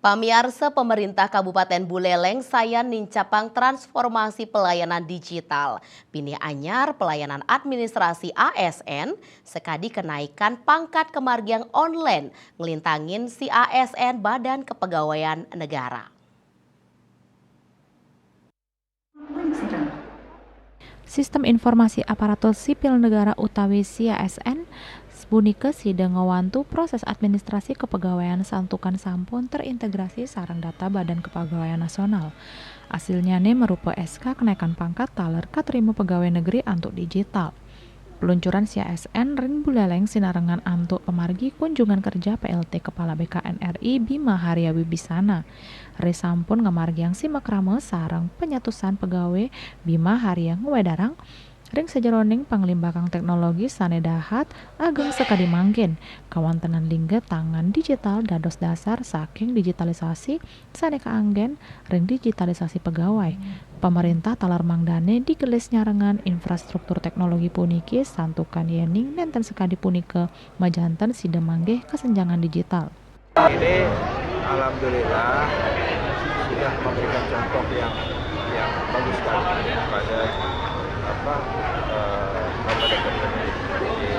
Pamiarsa pemerintah Kabupaten Buleleng saya nincapang transformasi pelayanan digital. Pinih anyar pelayanan administrasi ASN sekadi kenaikan pangkat kemargian online ngelintangin si ASN Badan Kepegawaian Negara. Sistem Informasi Aparatur Sipil Negara utawi ASN bunike sida ngawantu proses administrasi kepegawaian santukan sampun terintegrasi sarang data Badan Kepegawaian Nasional. Hasilnya merupa SK kenaikan pangkat taler katerima pegawai negeri antuk digital. Peluncuran ASN ring Buleleng sinarengan antuk pemargi kunjungan kerja PLT Kepala BKN RI Bima Haria Wibisana. Resampun ngamargiang simak rame sarang penyatusan pegawai Bima Haria Ngewedarang ring sejeroning panglimbakang teknologi sanedahat ageng sekadi mangkin kawantenan lingga tangan digital dados dasar saking digitalisasi saneka anggen ring digitalisasi pegawai. Pemerintah talar mangdane digelis nyarengan infrastruktur teknologi puniki santukan yening nenten sekadi punike majanten sida manggeh kesenjangan digital. Ini alhamdulillah sudah memberikan contoh yang bagus sekali pada Kabupaten di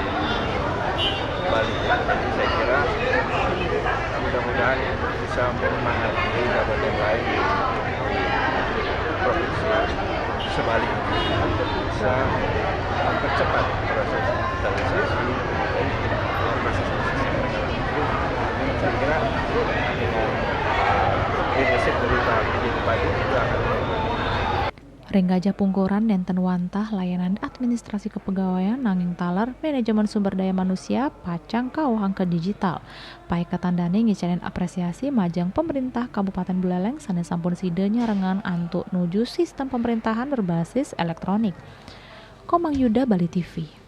Bali. Jadi saya kira mudah-mudahan bisa menyemangati kabupaten lain di provinsi sebaliknya untuk bisa mempercepat proses digitalisasi dan proses-proses yang itu. Saya kira dengan leadership dari Pak Bupati itu akan Ring gajah pungkuran nenten wantah layanan administrasi kepegawaian nanging taler manajemen sumber daya manusia pacang kauhang ke digital. Pai katandane ngicanin apresiasi majang pemerintah Kabupaten Buleleng sanes sampun sida nyarengan antuk nuju sistem pemerintahan berbasis elektronik. Komang Yuda, Bali TV.